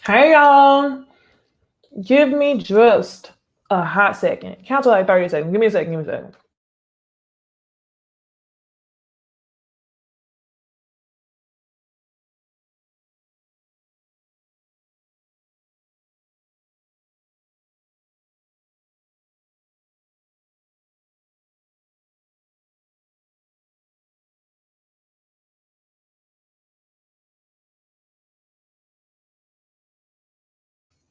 Hey y'all, give me just a hot second. Count to like 30 seconds. Give me a second. Give me a second.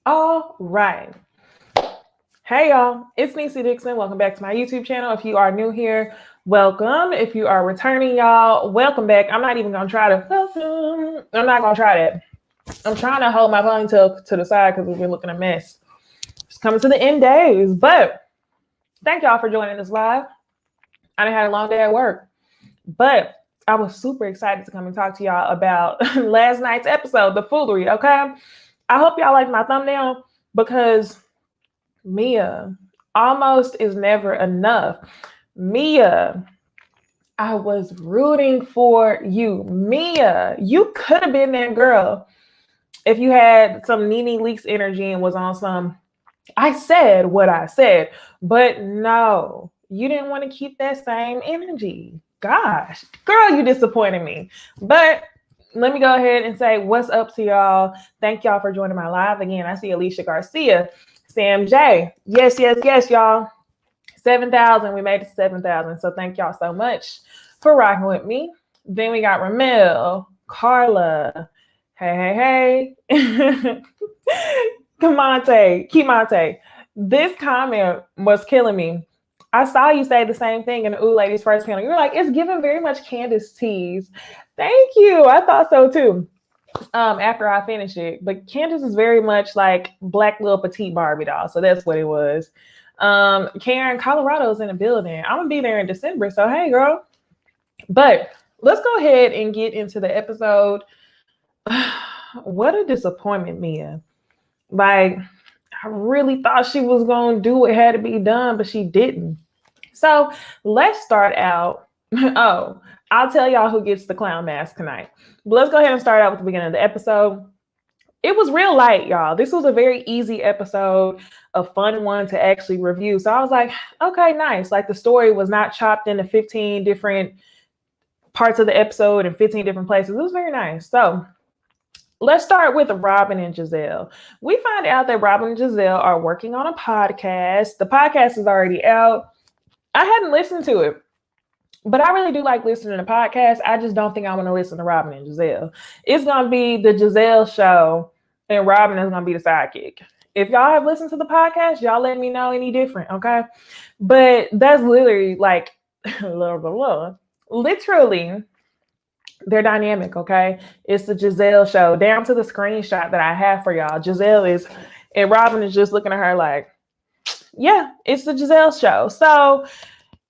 All right. Hey y'all, it's NeceyDixon. Welcome back to my YouTube channel. If you are new here, welcome. If you are returning, y'all, welcome back. I'm not even gonna try to welcome. I'm not gonna try that. I'm trying to hold my ponytail to the side because we've been looking a mess. It's coming to the end days, but thank y'all for joining us live. I done had a long day at work, but I was super excited to come and talk to y'all about last night's episode, the foolery. Okay, I hope y'all like my thumbnail because Mia almost is never enough. Mia, I was rooting for you. Mia, you could have been that girl if you had some Nene Leakes energy and was on some, I said what I said, but no, you didn't want to keep that same energy. Gosh, girl, you disappointed me. But let me go ahead and say what's up to y'all. Thank y'all for joining my live again. I see Alicia Garcia, Sam J. Yes, y'all. 7,000. We made it to 7,000. So thank y'all so much for rocking with me. Then we got Ramel, Carla. Hey. Kimonte. This comment was killing me. I saw you say the same thing in the Ooh Ladies first panel. You were like, it's giving very much Candace tease. Thank you. I thought so too. After I finished it. But Candace is very much like black little petite Barbie doll. So that's what it was. Karen, Colorado's in the building. I'm gonna be there in December. So hey girl. But let's go ahead and get into the episode. What a disappointment, Mia. Like, I really thought she was going to do what had to be done, but she didn't. So let's start out. Oh, I'll tell y'all who gets the clown mask tonight. But let's go ahead and start out with the beginning of the episode. It was real light, y'all. This was a very easy episode, a fun one to actually review. So I was like, okay, nice. Like the story was not chopped into 15 different parts of the episode in 15 different places. It was very nice. So let's start with Robyn and Gizelle. We find out that Robyn and Gizelle are working on a podcast. The podcast is already out. I hadn't listened to it, but I really do like listening to podcasts. I just don't think I want to listen to Robyn and Gizelle. It's going to be the Gizelle show, and Robyn is going to be the sidekick. If y'all have listened to the podcast, y'all let me know any different, okay? But that's literally like, literally, they're dynamic, okay? It's the Gizelle show. Down to the screenshot that I have for y'all. Gizelle is, and Robyn is just looking at her like, yeah, it's the Gizelle show. So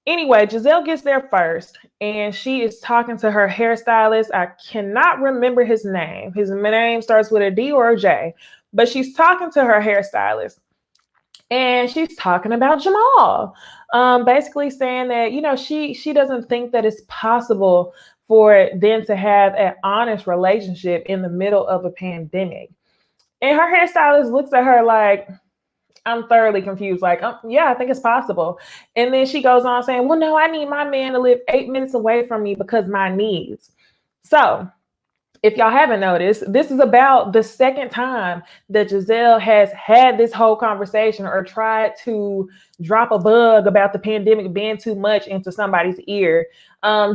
anyway, Gizelle gets there first, and she is talking to her hairstylist. I cannot remember his name. His name starts with a D or a J, but she's talking to her hairstylist, and she's talking about Jamal. Basically saying that, you know, she doesn't think that it's possible for them to have an honest relationship in the middle of a pandemic. And her hairstylist looks at her like, I'm thoroughly confused. Like, yeah, I think it's possible. And then she goes on saying, well, no, I need my man to live 8 minutes away from me because my needs. So if y'all haven't noticed, this is about the second time that Gizelle has had this whole conversation or tried to drop a bug about the pandemic being too much into somebody's ear.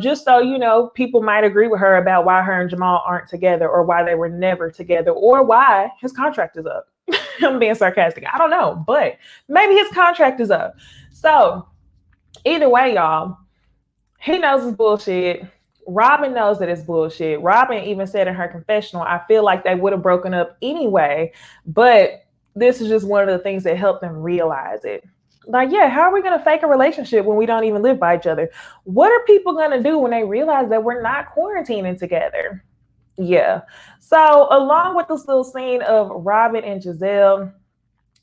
Just so, you know, people might agree with her about why her and Jamal aren't together or why they were never together or why his contract is up. I'm being sarcastic. I don't know, but maybe his contract is up. So either way, y'all, he knows it's bullshit. Robyn knows that it's bullshit. Robyn even said in her confessional, I feel like they would have broken up anyway, but this is just one of the things that helped them realize it. Like, yeah, how are we going to fake a relationship when we don't even live by each other? What are people going to do when they realize that we're not quarantining together? Yeah. So along with this little scene of Robyn and Gizelle,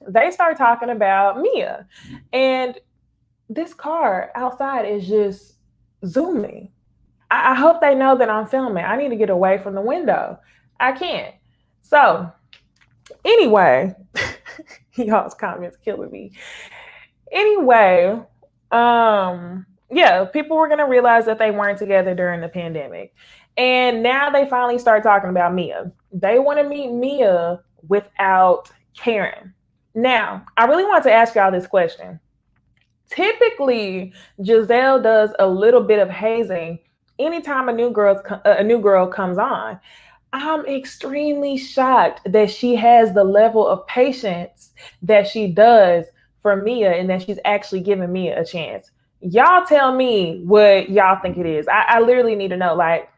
they start talking about Mia. And this car outside is just zooming. I hope they know that I'm filming. I need to get away from the window. I can't. So Anyway, y'all's comments killing me. Anyway, yeah, people were gonna realize that they weren't together during the pandemic. And now they finally start talking about Mia. They want to meet Mia without Karen. Now, I really want to ask y'all this question. Typically, Gizelle does a little bit of hazing anytime a new girl comes on. I'm extremely shocked that she has the level of patience that she does for Mia and that she's actually giving Mia a chance. Y'all tell me what y'all think it is. I literally need to know, like,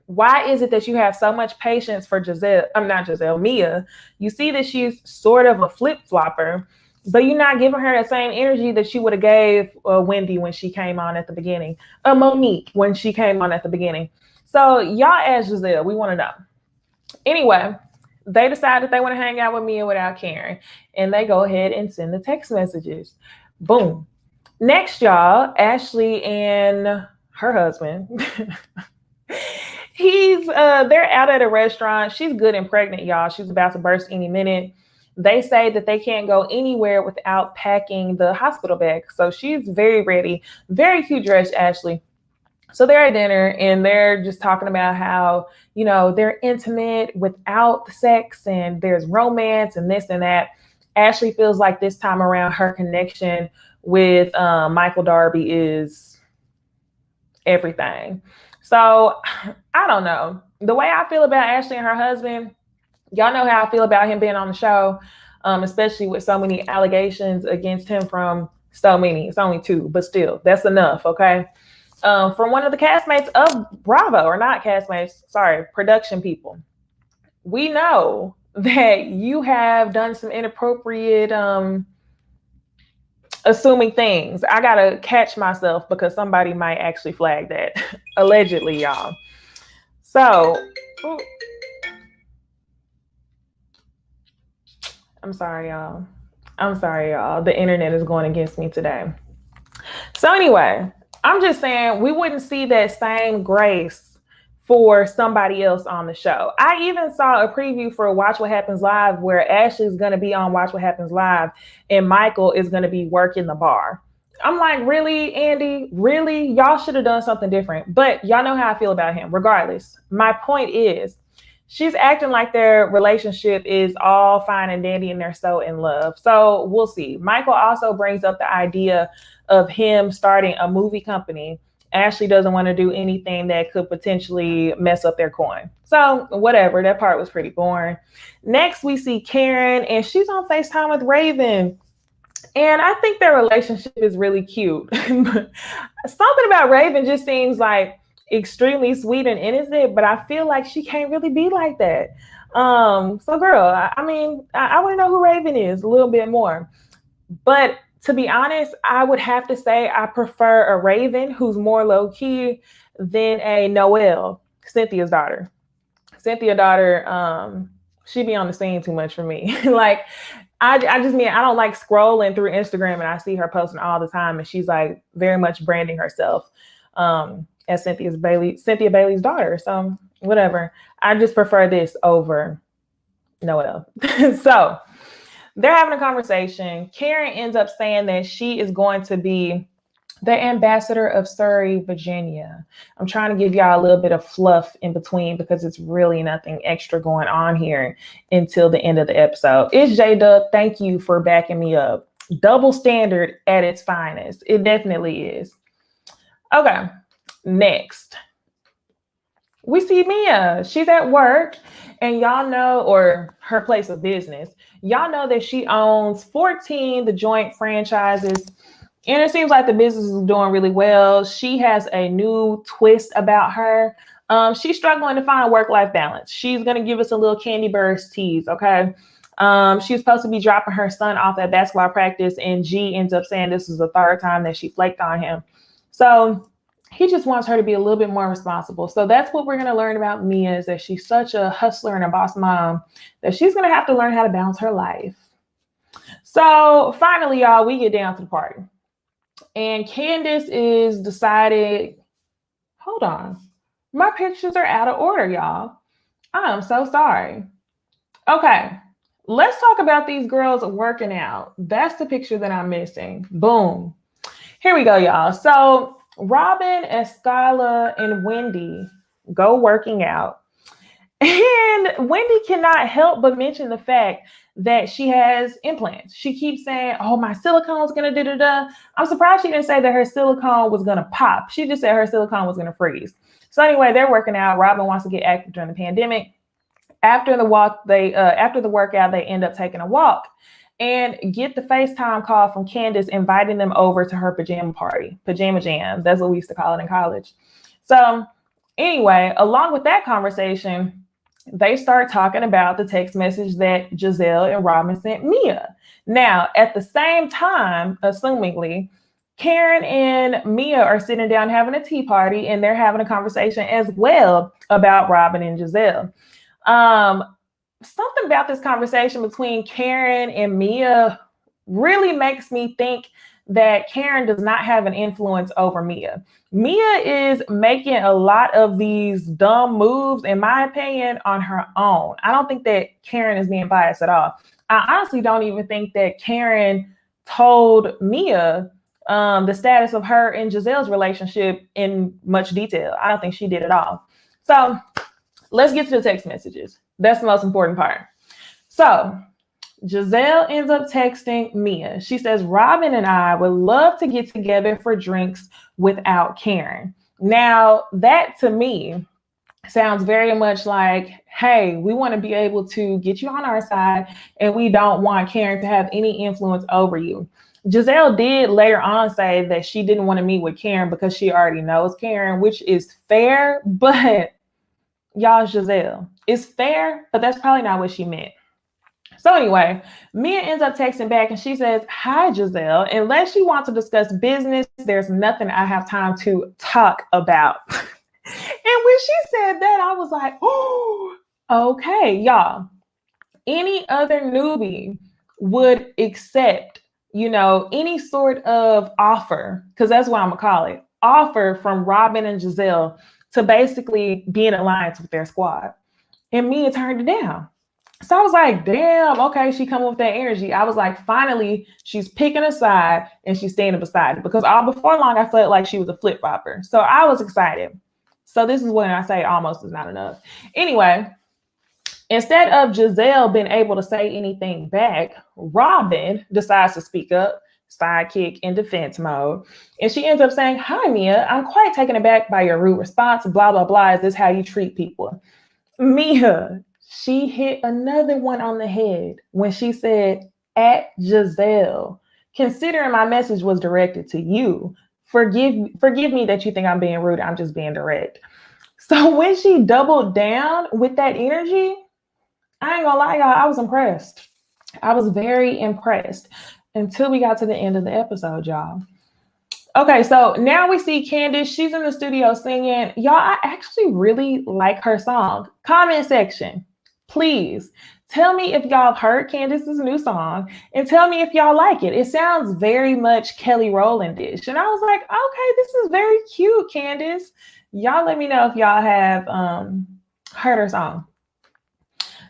why is it that you have so much patience for Gizelle? I'm not Gizelle, Mia. You see that she's sort of a flip flopper, but you're not giving her the same energy that she would have gave Wendy when she came on at the beginning, Monique when she came on at the beginning. So y'all ask Gizelle, we want to know. Anyway, they decide that they want to hang out with Mia without Karen, and they go ahead and send the text messages. Boom. Next, y'all, Ashley and her husband. They're out at a restaurant. She's good and pregnant, y'all. She's about to burst any minute. They say that they can't go anywhere without packing the hospital bag. So she's very ready. Very cute dress, Ashley. So they're at dinner and they're just talking about how, they're intimate without the sex and there's romance and this and that. Ashley feels like this time around her connection with Michael Darby is everything. So I don't know. The way I feel about Ashley and her husband, y'all know how I feel about him being on the show, especially with so many allegations against him from so many. It's only 2, but still, that's enough, okay? From one of the castmates of Bravo, or not castmates, sorry, production people. We know that you have done some inappropriate assuming things. I gotta catch myself because somebody might actually flag that. Allegedly, y'all. So I'm sorry, y'all. The internet is going against me today. So anyway, I'm just saying we wouldn't see that same grace for somebody else on the show. I even saw a preview for Watch What Happens Live where Ashley's going to be on Watch What Happens Live and Michael is going to be working the bar. I'm like, really, Andy? Really? Y'all should have done something different. But y'all know how I feel about him. Regardless, my point is, she's acting like their relationship is all fine and dandy and they're so in love. So we'll see. Michael also brings up the idea of him starting a movie company. Ashley doesn't want to do anything that could potentially mess up their coin. So whatever, that part was pretty boring. Next, we see Karen and she's on FaceTime with Raven. And I think their relationship is really cute. Something about Raven just seems like extremely sweet and innocent, but I feel like she can't really be like that. So girl, I want to know who Raven is a little bit more. But to be honest, I would have to say I prefer a Raven who's more low key than a Noelle, Cynthia's daughter. Cynthia's daughter, she be on the scene too much for me. Like, I don't like scrolling through Instagram and I see her posting all the time and she's like very much branding herself as Cynthia Bailey's daughter. So whatever. I just prefer this over Noelle. So they're having a conversation. Karen ends up saying that she is going to be the ambassador of Surrey, Virginia. I'm trying to give y'all a little bit of fluff in between because it's really nothing extra going on here until the end of the episode. It's J-Dub. Thank you for backing me up. Double standard at its finest. It definitely is. Okay, next. We see Mia. She's at work and y'all know, or her place of business. Y'all know that she owns 14 The Joint franchises. And it seems like the business is doing really well. She has a new twist about her. She's struggling to find work-life balance. She's going to give us a little Candy Burst tease, okay? She was supposed to be dropping her son off at basketball practice, and G ends up saying this is the 3rd time that she flaked on him. So he just wants her to be a little bit more responsible. So that's what we're going to learn about Mia, is that she's such a hustler and a boss mom that she's going to have to learn how to balance her life. So finally, y'all, we get down to the party. And Candace is decided, hold on, my pictures are out of order, y'all. I'm so sorry. Okay, let's talk about these girls working out. That's the picture that I'm missing. Boom. Here we go, y'all. So Robyn, Escala, and Wendy go working out. And Wendy cannot help but mention the fact that she has implants. She keeps saying, oh, my silicone's going to da-da-da. I'm surprised she didn't say that her silicone was going to pop. She just said her silicone was going to freeze. So anyway, they're working out. Robyn wants to get active during the pandemic. After the workout, they end up taking a walk and get the FaceTime call from Candace inviting them over to her pajama party. Pajama jam. That's what we used to call it in college. So anyway, along with that conversation, they start talking about the text message that Gizelle and Robyn sent Mia. Now, at the same time, assumingly, Karen and Mia are sitting down having a tea party, and they're having a conversation as well about Robyn and Gizelle. Something about this conversation between Karen and Mia really makes me think that Karen does not have an influence over Mia. Mia is making a lot of these dumb moves, in my opinion, on her own. I don't think that Karen is being biased at all. I honestly don't even think that Karen told Mia the status of her and Gizelle's relationship in much detail. I don't think she did at all. So let's get to the text messages. That's the most important part. So Gizelle ends up texting Mia. She says, Robyn and I would love to get together for drinks without Karen. Now, that to me sounds very much like, hey, we want to be able to get you on our side, and we don't want Karen to have any influence over you. Gizelle did later on say that she didn't want to meet with Karen because she already knows Karen, which is fair, but y'all, Gizelle, it's fair, but that's probably not what she meant. So anyway, Mia ends up texting back and she says, hi, Gizelle. Unless you want to discuss business, there's nothing I have time to talk about. And when she said that, I was like, oh, okay, y'all. Any other newbie would accept, any sort of offer, because that's what I'm going to call it, offer from Robyn and Gizelle to basically be in alliance with their squad. And Mia turned it down. So I was like, damn, okay, she coming with that energy. I was like, finally, she's picking a side and she's standing beside it. Because all before long, I felt like she was a flip-flopper. So I was excited. So this is when I say almost is not enough. Anyway, instead of Gizelle being able to say anything back, Robyn decides to speak up, sidekick in defense mode. And she ends up saying, hi, Mia, I'm quite taken aback by your rude response. Blah, blah, blah. Is this how you treat people? Mia, she hit another one on the head when she said, at Gizelle, considering my message was directed to you, forgive me that you think I'm being rude. I'm just being direct. So when she doubled down with that energy, I ain't gonna lie, y'all, I was impressed. I was very impressed until we got to the end of the episode, y'all. Okay, so now we see Candace. She's in the studio singing. Y'all, I actually really like her song. Comment section, please tell me if y'all have heard Candace's new song and tell me if y'all like it. It sounds very much Kelly Rowland-ish. And I was like, okay, this is very cute, Candace. Y'all let me know if y'all have heard her song.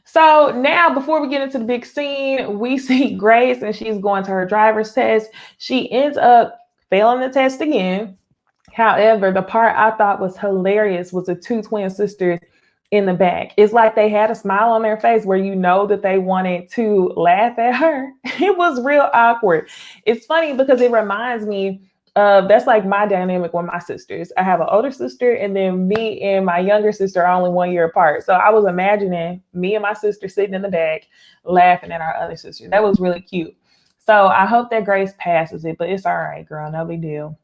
So now, before we get into the big scene, we see Grace and she's going to her driver's test. She ends up failing the test again. However, the part I thought was hilarious was the two twin sisters in the back. It's like they had a smile on their face where you know that they wanted to laugh at her. It was real awkward. It's funny because it reminds me of, that's like my dynamic with my sisters. I have an older sister, and then me and my younger sister are only 1 year apart. So I was imagining me and my sister sitting in the back laughing at our other sister. That was really cute. So I hope that Grace passes it, but it's all right, girl. No big deal.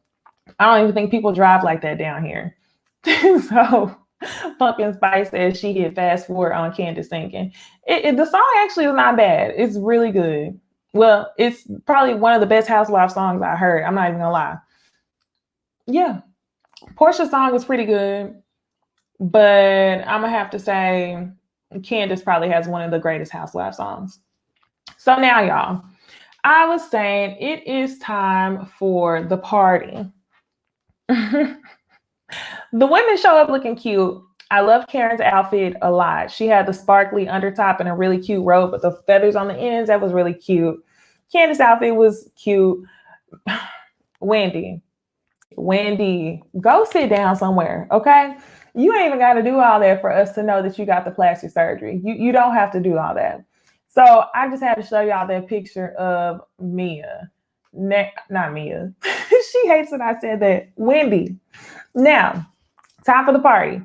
I don't even think people drive like that down here. So Pumpkin Spice says she hit fast forward on Candace singing. The song actually is not bad. It's really good. Well, it's probably one of the best Housewives songs I heard. I'm not even gonna lie. Yeah. Portia's song is pretty good, but I'm gonna have to say Candace probably has one of the greatest Housewives songs. So now, y'all, I was saying it is time for the party. The women show up looking cute. I love Karen's outfit a lot. She had the sparkly undertop and a really cute robe with the feathers on the ends. That was really cute. Candace's outfit was cute. Wendy, go sit down somewhere, okay? You ain't even got to do all that for us to know that you got the plastic surgery. You don't have to do all that. So I just had to show y'all that picture of Mia. Not Mia. She hates when I said that. Wendy. Now, time for the party.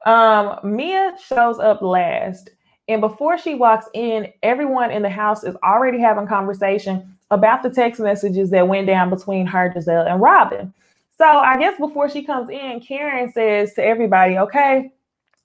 Mia shows up last, and before she walks in, everyone in the house is already having conversation about the text messages that went down between her, Gizelle, and Robyn. So I guess before she comes in, Karen says to everybody, okay,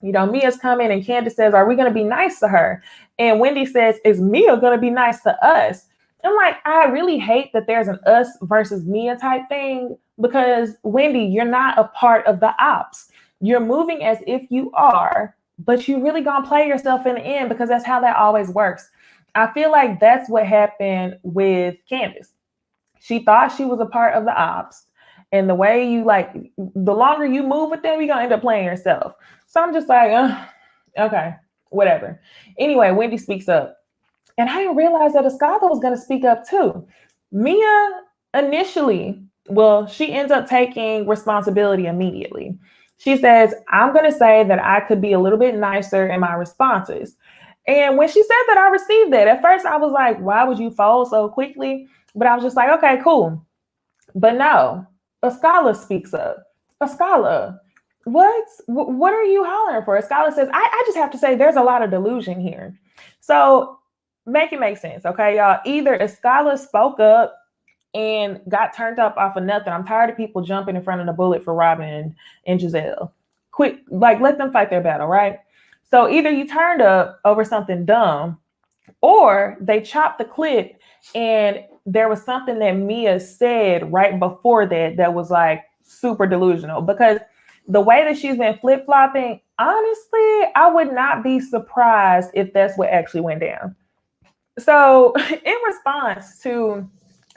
Mia's coming, and Candace says, are we going to be nice to her? And Wendy says, is Mia going to be nice to us? I'm like, I really hate that there's an us versus Mia type thing, because Wendy, you're not a part of the ops. You're moving as if you are, but you really gonna play yourself in the end, because that's how that always works. I feel like that's what happened with Candace. She thought she was a part of the ops, and the way you the longer you move with them, you're gonna end up playing yourself. So I'm just like, okay, whatever. Anyway, Wendy speaks up. And I didn't realize that Escala was gonna speak up too. Mia initially, she ends up taking responsibility immediately. She says, I'm going to say that I could be a little bit nicer in my responses. And when she said that, I received that. At first, I was like, why would you fold so quickly? But I was just like, okay, cool. But no, Escala speaks up. Escala, what are you hollering for? Escala says, I just have to say there's a lot of delusion here. So make it make sense, okay, y'all? Either Escala spoke up and got turned up off of nothing. I'm tired of people jumping in front of the bullet for Robyn and Gizelle. Quick, let them fight their battle, right? So either you turned up over something dumb, or they chopped the clip and there was something that Mia said right before that was super delusional. Because the way that she's been flip-flopping, honestly, I would not be surprised if that's what actually went down. So in response to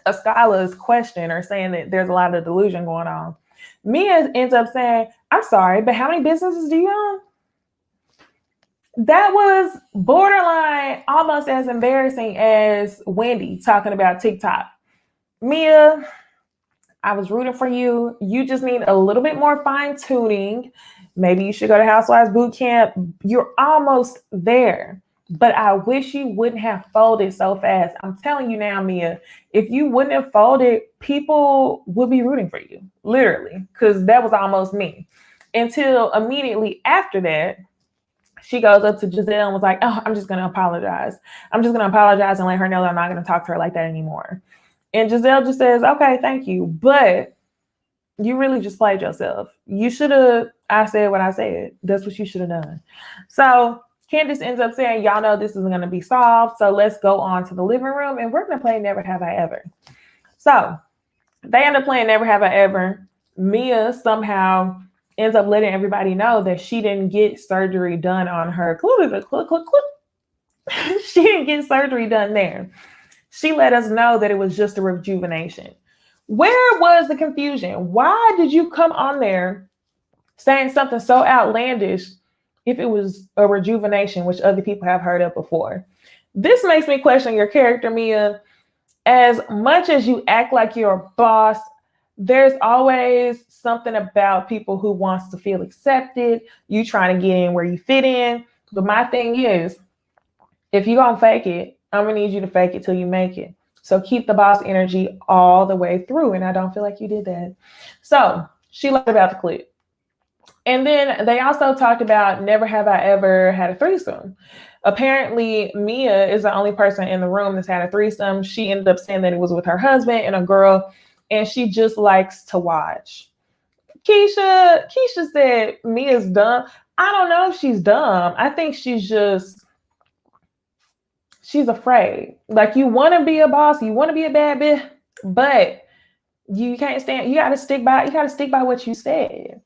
Escala's question, or saying that there's a lot of delusion going on, Mia ends up saying, I'm sorry, but how many businesses do you own? That was borderline almost as embarrassing as Wendy talking about TikTok. Mia, I was rooting for you. You just need a little bit more fine tuning. Maybe you should go to Housewives boot camp. You're almost there. But I wish you wouldn't have folded so fast. I'm telling you now, Mia, if you wouldn't have folded, people would be rooting for you, literally, because that was almost me. Until immediately after that, she goes up to Gizelle and was like, oh, I'm just going to apologize. I'm just going to apologize and let her know that I'm not going to talk to her like that anymore. And Gizelle just says, okay, thank you. But you really just played yourself. You should have, I said what I said. That's what you should have done. So Candace ends up saying, y'all know this isn't going to be solved, so let's go on to the living room and we're going to play Never Have I Ever. So they end up playing Never Have I Ever. Mia somehow ends up letting everybody know that she didn't get surgery done on her. She didn't get surgery done there. She let us know that it was just a rejuvenation. Where was the confusion? Why did you come on there saying something so outlandish if it was a rejuvenation, which other people have heard of before? This makes me question your character, Mia. As much as you act like you're a boss, there's always something about people who wants to feel accepted. You trying to get in where you fit in. But my thing is, if you're going to fake it, I'm going to need you to fake it till you make it. So keep the boss energy all the way through. And I don't feel like you did that. So she lied about the clip. And then they also talked about never have I ever had a threesome. Apparently, Mia is the only person in the room that's had a threesome. She ended up saying that it was with her husband and a girl, and she just likes to watch. Keisha said Mia's dumb. I don't know if she's dumb. I think she's afraid. Like, you want to be a boss, you want to be a bad bitch, but you can't stand. You got to stick by what you said.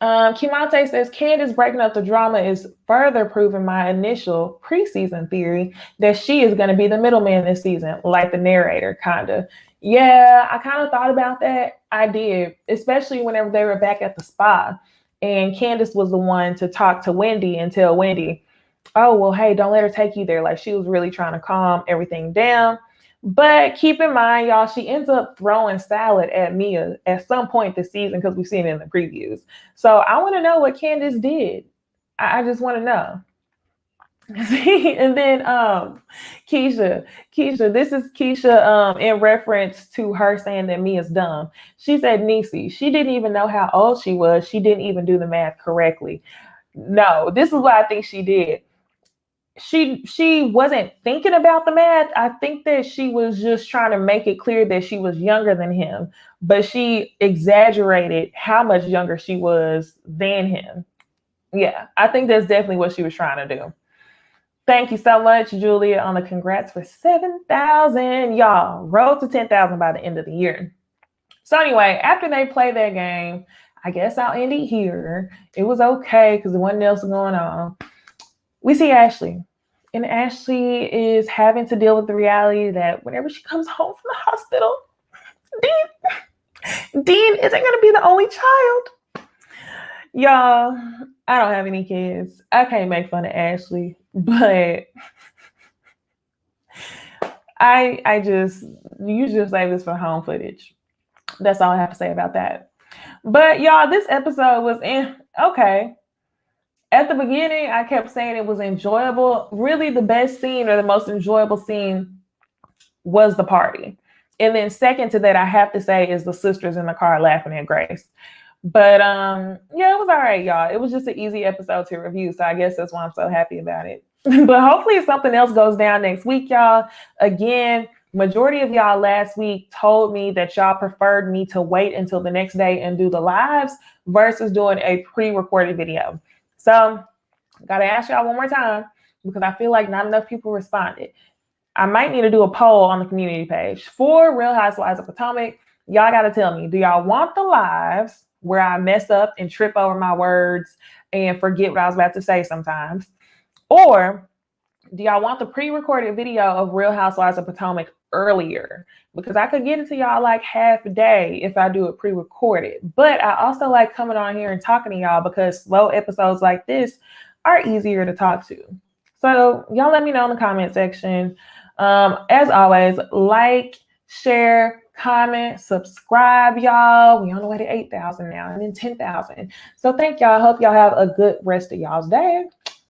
Kimante says Candace breaking up the drama is further proving my initial preseason theory that she is going to be the middleman this season, like the narrator, kinda. Yeah, I kind of thought about that. I did, especially whenever they were back at the spa And Candace was the one to talk to Wendy and tell Wendy, oh, well, hey, don't let her take you there. Like, she was really trying to calm everything down. But keep in mind, y'all, she ends up throwing salad at Mia at some point this season because we've seen it in the previews. So I want to know what Candace did. I just want to know. And then Keisha, this is Keisha in reference to her saying that Mia's dumb. She said, Necey, she didn't even know how old she was. She didn't even do the math correctly. No, this is what I think she did. She wasn't thinking about the math. I think that she was just trying to make it clear that she was younger than him, but she exaggerated how much younger she was than him. Yeah, I think that's definitely what she was trying to do. Thank you so much, Julia, on the congrats for 7,000. Y'all, road to 10,000 by the end of the year. So anyway, after they play that game, I guess I'll end it here. It was okay because there wasn't else going on. We see Ashley. And Ashley is having to deal with the reality that whenever she comes home from the hospital, Dean isn't going to be the only child. Y'all, I don't have any kids. I can't make fun of Ashley, but you just save this for home footage. That's all I have to say about that. But y'all, this episode was okay. At the beginning, I kept saying it was enjoyable. Really, the best scene or the most enjoyable scene was the party. And then second to that, I have to say, is the sisters in the car laughing at Grace. But yeah, it was all right, y'all. It was just an easy episode to review. So I guess that's why I'm so happy about it. But hopefully something else goes down next week, y'all. Again, majority of y'all last week told me that y'all preferred me to wait until the next day and do the lives versus doing a pre-recorded video. So gotta ask y'all one more time because I feel like not enough people responded. I might need to do a poll on the community page for Real Housewives of Potomac. Y'all gotta tell me, do y'all want the lives where I mess up and trip over my words and forget what I was about to say sometimes? Or do y'all want the pre-recorded video of Real Housewives of Potomac earlier? Because I could get it to y'all like half a day if I do it pre-recorded. But I also like coming on here and talking to y'all because slow episodes like this are easier to talk to. So y'all let me know in the comment section. As always, like, share, comment, subscribe, y'all. We on the way to 8,000 now and then 10,000. So thank y'all. Hope y'all have a good rest of y'all's day.